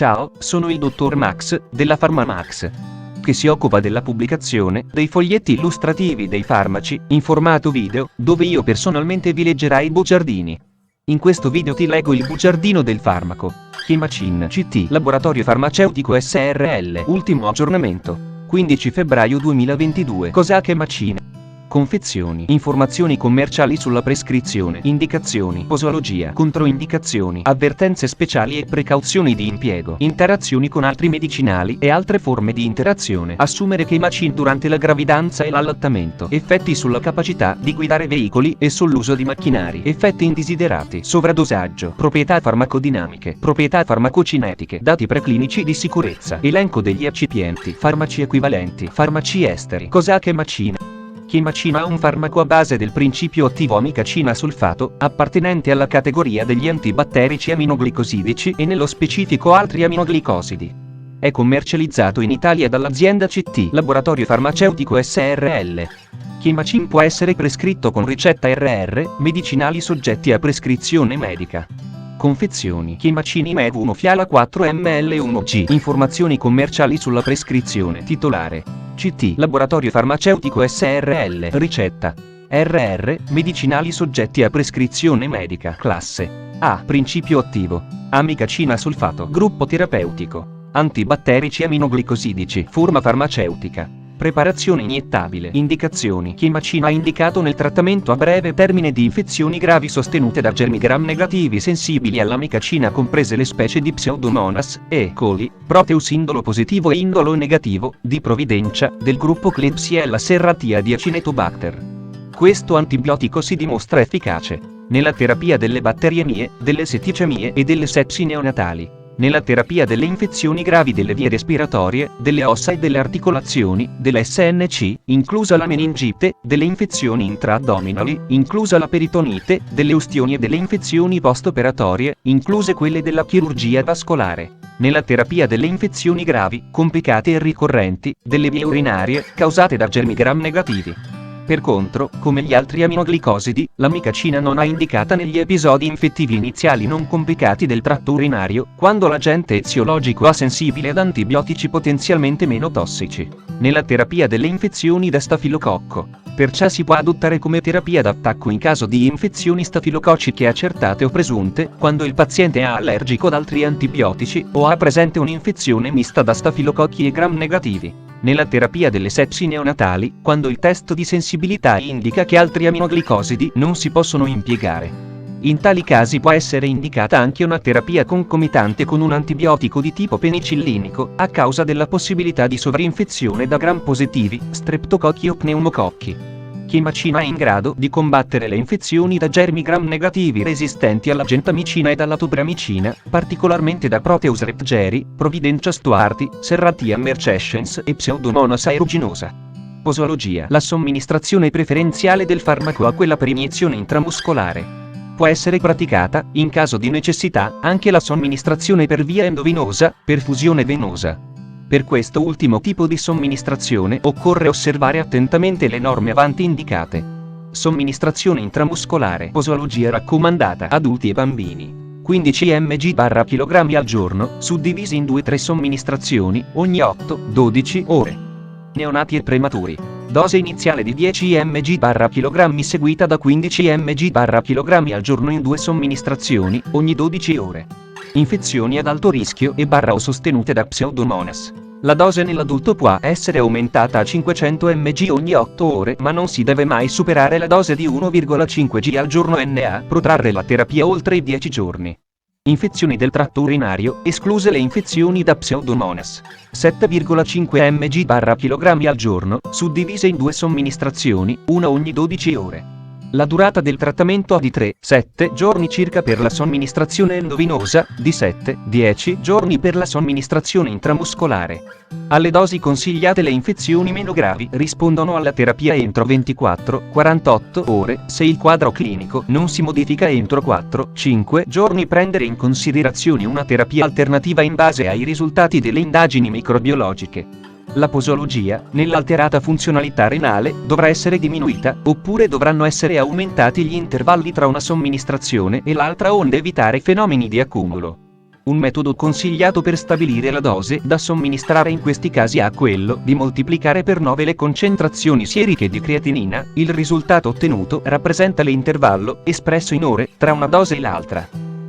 Ciao, sono il dottor Max, della PharmaMax, che si occupa della pubblicazione dei foglietti illustrativi dei farmaci, in formato video, dove io personalmente vi leggerai i bugiardini. In questo video ti leggo il bugiardino del farmaco. Chemacin CT, Laboratorio Farmaceutico SRL, ultimo aggiornamento, 15 febbraio 2022. Cos'ha Chemacin? Confezioni, informazioni commerciali sulla prescrizione, indicazioni, posologia, controindicazioni, avvertenze speciali e precauzioni di impiego, interazioni con altri medicinali e altre forme di interazione. Assumere Chemacin durante la gravidanza e l'allattamento. Effetti sulla capacità di guidare veicoli e sull'uso di macchinari. Effetti indesiderati. Sovradosaggio. Proprietà farmacodinamiche. Proprietà farmacocinetiche. Dati preclinici di sicurezza. Elenco degli eccipienti. Farmaci equivalenti. Farmaci esteri. Cos'ha Chemacin? Chemacin è un farmaco a base del principio attivo amicacina sulfato, appartenente alla categoria degli antibatterici aminoglicosidici e nello specifico altri aminoglicosidi. È commercializzato in Italia dall'azienda CT, Laboratorio Farmaceutico SRL. Chemacin può essere prescritto con ricetta RR, medicinali soggetti a prescrizione medica. Confezioni. Chemacin IMEV 1 fiala 4 ml 1G. Informazioni commerciali sulla prescrizione. Titolare: CT, Laboratorio Farmaceutico SRL. Ricetta: RR, medicinali soggetti a prescrizione medica. Classe A. Principio attivo: amicacina sulfato. Gruppo terapeutico: antibatterici aminoglicosidici. Forma farmaceutica: preparazione iniettabile. Indicazioni: Chemacin è indicato nel trattamento a breve termine di infezioni gravi sostenute da germi gram negativi sensibili all'amicacina, comprese le specie di Pseudomonas, E. coli, Proteus indolo positivo e indolo negativo, di provvidenza del gruppo Klebsiella serratia di Acinetobacter. Questo antibiotico si dimostra efficace nella terapia delle batteriemie, delle setticemie e delle sepsi neonatali, nella terapia delle infezioni gravi delle vie respiratorie, delle ossa e delle articolazioni, dell'SNC, inclusa la meningite, delle infezioni intra-addominali, inclusa la peritonite, delle ustioni e delle infezioni post-operatorie, incluse quelle della chirurgia vascolare, nella terapia delle infezioni gravi, complicate e ricorrenti, delle vie urinarie, causate da germi gram negativi. Per contro, come gli altri aminoglicosidi, l'amicacina non è indicata negli episodi infettivi iniziali non complicati del tratto urinario, quando l'agente eziologico è sensibile ad antibiotici potenzialmente meno tossici, nella terapia delle infezioni da stafilococco. Perciò si può adottare come terapia d'attacco in caso di infezioni stafilococciche accertate o presunte, quando il paziente è allergico ad altri antibiotici o ha presente un'infezione mista da stafilococchi e gram negativi, nella terapia delle sepsi neonatali, quando il test di sensibilità indica che altri aminoglicosidi non si possono impiegare. In tali casi può essere indicata anche una terapia concomitante con un antibiotico di tipo penicillinico, a causa della possibilità di sovrainfezione da gram positivi, streptococchi o pneumococchi. Chemacin è in grado di combattere le infezioni da germi gram negativi resistenti alla gentamicina e alla tobramicina, particolarmente da Proteus reptgeri, Providenza stuarti, Serratia mercescens e Pseudomonas aeruginosa. Posologia: la somministrazione preferenziale del farmaco a quella per iniezione intramuscolare. Può essere praticata, in caso di necessità, anche la somministrazione per via endovenosa, perfusione venosa. Per questo ultimo tipo di somministrazione occorre osservare attentamente le norme avanti indicate. Somministrazione intramuscolare. Posologia raccomandata: adulti e bambini. 15 mg/kg al giorno, suddivisi in 2-3 somministrazioni, ogni 8-12 ore. Neonati e prematuri. Dose iniziale di 10 mg/kg seguita da 15 mg/kg al giorno in 2 somministrazioni, ogni 12 ore. Infezioni ad alto rischio e o sostenute da Pseudomonas. La dose nell'adulto può essere aumentata a 500 mg ogni 8 ore, ma non si deve mai superare la dose di 1,5 g al giorno NA. Protrarre la terapia oltre i 10 giorni. Infezioni del tratto urinario, escluse le infezioni da Pseudomonas. 7,5 mg/kg al giorno, suddivise in 2 somministrazioni, una ogni 12 ore. La durata del trattamento è di 3-7 giorni circa per la somministrazione endovenosa, di 7-10 giorni per la somministrazione intramuscolare. Alle dosi consigliate le infezioni meno gravi rispondono alla terapia entro 24-48 ore, se il quadro clinico non si modifica entro 4-5 giorni. Prendere in considerazione una terapia alternativa in base ai risultati delle indagini microbiologiche. La posologia, nell'alterata funzionalità renale, dovrà essere diminuita, oppure dovranno essere aumentati gli intervalli tra una somministrazione e l'altra onde evitare fenomeni di accumulo. Un metodo consigliato per stabilire la dose da somministrare in questi casi è quello di moltiplicare per 9 le concentrazioni sieriche di creatinina. Il risultato ottenuto rappresenta l'intervallo espresso in ore tra una dose e l'altra.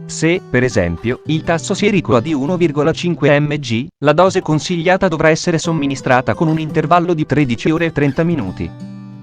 Se, per esempio, il tasso sierico è di 1,5 mg, la dose consigliata dovrà essere somministrata con un intervallo di 13 ore e 30 minuti.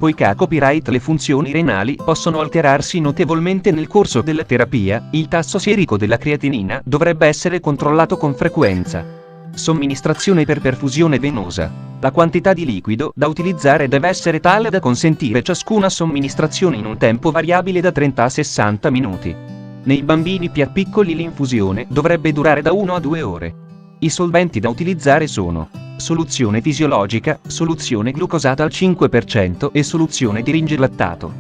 Poiché a copyright le funzioni renali possono alterarsi notevolmente nel corso della terapia, il tasso sierico della creatinina dovrebbe essere controllato con frequenza. Somministrazione per perfusione venosa. La quantità di liquido da utilizzare deve essere tale da consentire ciascuna somministrazione in un tempo variabile da 30 a 60 minuti. Nei bambini più piccoli l'infusione dovrebbe durare da 1 a 2 ore. I solventi da utilizzare sono soluzione fisiologica, soluzione glucosata al 5% e soluzione di ringellattato.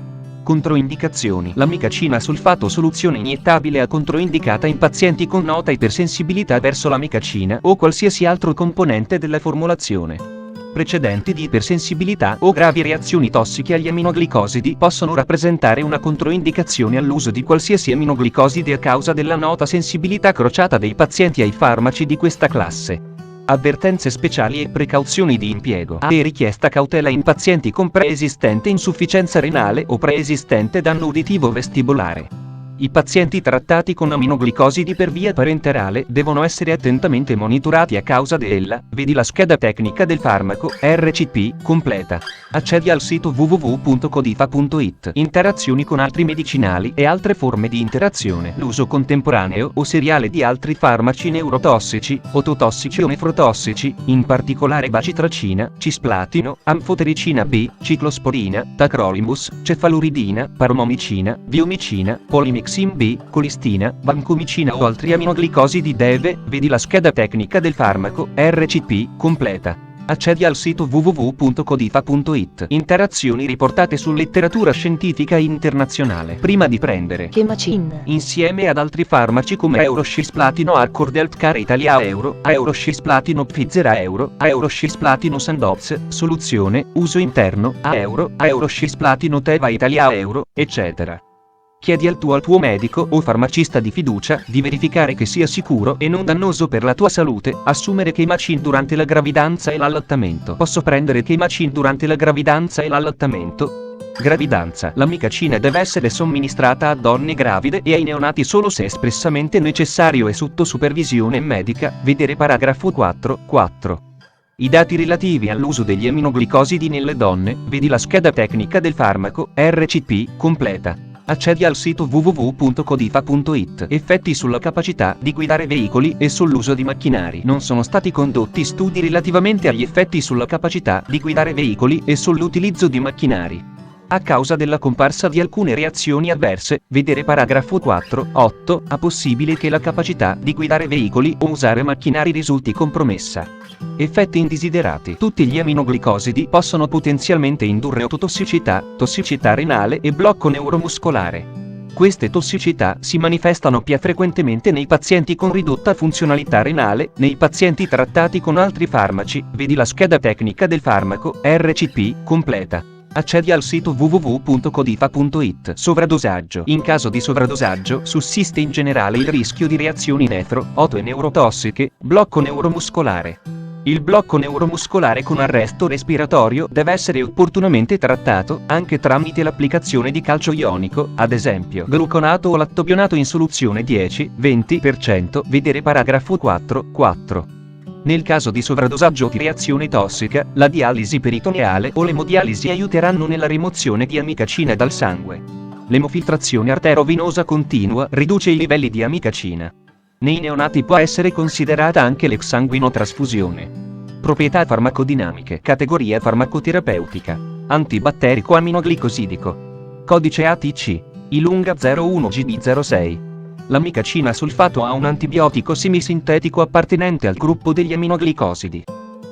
Controindicazioni. L'amicacina sulfato soluzione iniettabile è controindicata in pazienti con nota ipersensibilità verso l'amicacina o qualsiasi altro componente della formulazione. Precedenti di ipersensibilità o gravi reazioni tossiche agli aminoglicosidi possono rappresentare una controindicazione all'uso di qualsiasi aminoglicoside a causa della nota sensibilità crociata dei pazienti ai farmaci di questa classe. Avvertenze speciali e precauzioni di impiego. È richiesta cautela in pazienti con preesistente insufficienza renale o preesistente danno uditivo vestibolare. I pazienti trattati con aminoglicosidi per via parenterale devono essere attentamente monitorati a causa della, vedi la scheda tecnica del farmaco, RCP, completa. Accedi al sito www.codifa.it. Interazioni con altri medicinali e altre forme di interazione. L'uso contemporaneo o seriale di altri farmaci neurotossici, ototossici o nefrotossici, in particolare bacitracina, cisplatino, amfotericina B, ciclosporina, tacrolimus, cefaluridina, paromomicina, viomicina, polimixin B, colistina, vancomicina o altri aminoglicosidi vedi la scheda tecnica del farmaco, RCP, completa. Accedi al sito www.codifa.it. Interazioni riportate su letteratura scientifica internazionale. Prima di prendere Chemacin insieme ad altri farmaci come Euroscisplatino Accord Healthcare Italia Euroscisplatino Pfizer Euroscisplatino Sandoz, soluzione, uso interno, Euroscisplatino Teva Italia eccetera. Chiedi al tuo medico o farmacista di fiducia di verificare che sia sicuro e non dannoso per la tua salute assumere Chemacin durante la gravidanza e l'allattamento. Posso prendere Chemacin durante la gravidanza e l'allattamento? Gravidanza. L'amicacina deve essere somministrata a donne gravide e ai neonati solo se espressamente necessario e sotto supervisione medica, vedere paragrafo 4.4. I dati relativi all'uso degli aminoglicosidi nelle donne, vedi la scheda tecnica del farmaco, RCP, completa. Accedi al sito www.codifa.it. Effetti sulla capacità di guidare veicoli e sull'uso di macchinari. Non sono stati condotti studi relativamente agli effetti sulla capacità di guidare veicoli e sull'utilizzo di macchinari. A causa della comparsa di alcune reazioni avverse, vedere paragrafo 4.8, è possibile che la capacità di guidare veicoli o usare macchinari risulti compromessa. Effetti indesiderati. Tutti gli aminoglicosidi possono potenzialmente indurre ototossicità, tossicità renale e blocco neuromuscolare. Queste tossicità si manifestano più frequentemente nei pazienti con ridotta funzionalità renale, nei pazienti trattati con altri farmaci, vedi la scheda tecnica del farmaco, RCP, completa. Accedi al sito www.codifa.it. Sovradosaggio. In caso di sovradosaggio sussiste in generale il rischio di reazioni oto e neurotossiche, blocco neuromuscolare. Il blocco neuromuscolare con arresto respiratorio deve essere opportunamente trattato, anche tramite l'applicazione di calcio ionico, ad esempio gluconato o lattobionato in soluzione 10-20%, vedere paragrafo 4.4. Nel caso di sovradosaggio o di reazione tossica, la dialisi peritoneale o l'emodialisi aiuteranno nella rimozione di amicacina dal sangue. L'emofiltrazione arterovenosa continua riduce i livelli di amicacina. Nei neonati può essere considerata anche l'exsanguinotrasfusione. Proprietà farmacodinamiche. Categoria farmacoterapeutica. Antibatterico aminoglicosidico. Codice ATC. Ilunga 01GB06. L'amicacina sulfato è un antibiotico semisintetico appartenente al gruppo degli aminoglicosidi.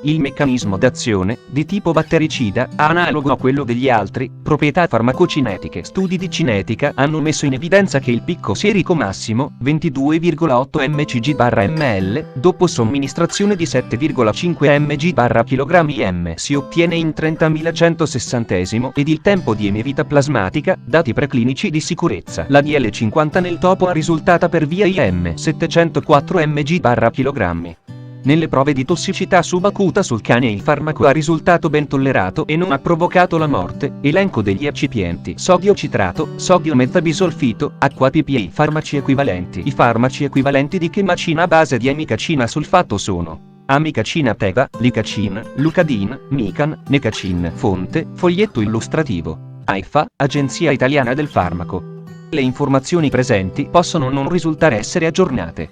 Il meccanismo d'azione, di tipo battericida, analogo a quello degli altri, proprietà farmacocinetiche. Studi di cinetica hanno messo in evidenza che il picco serico massimo, 22,8 mcg/ml, dopo somministrazione di 7,5 mg/kg/m si ottiene in 30.160 ed il tempo di emivita plasmatica, dati preclinici di sicurezza. La DL50 nel topo ha risultata per via IM 704 mg/kg. Nelle prove di tossicità subacuta sul cane il farmaco ha risultato ben tollerato e non ha provocato la morte. Elenco degli eccipienti: sodio citrato, sodio metabisolfito, acqua PPA. Farmaci equivalenti. I farmaci equivalenti di chemacina a base di amicacina sulfato sono amicacina teva, licacin, lucadin, mican, necacin. Fonte: foglietto illustrativo. AIFA, Agenzia Italiana del Farmaco. Le informazioni presenti possono non risultare essere aggiornate.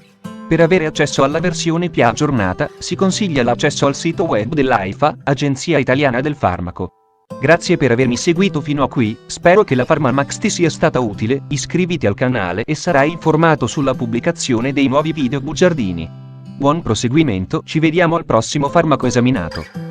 Per avere accesso alla versione più aggiornata, si consiglia l'accesso al sito web dell'AIFA, Agenzia Italiana del Farmaco. Grazie per avermi seguito fino a qui, spero che la PharmaMax ti sia stata utile, iscriviti al canale e sarai informato sulla pubblicazione dei nuovi video bugiardini. Buon proseguimento, ci vediamo al prossimo farmaco esaminato.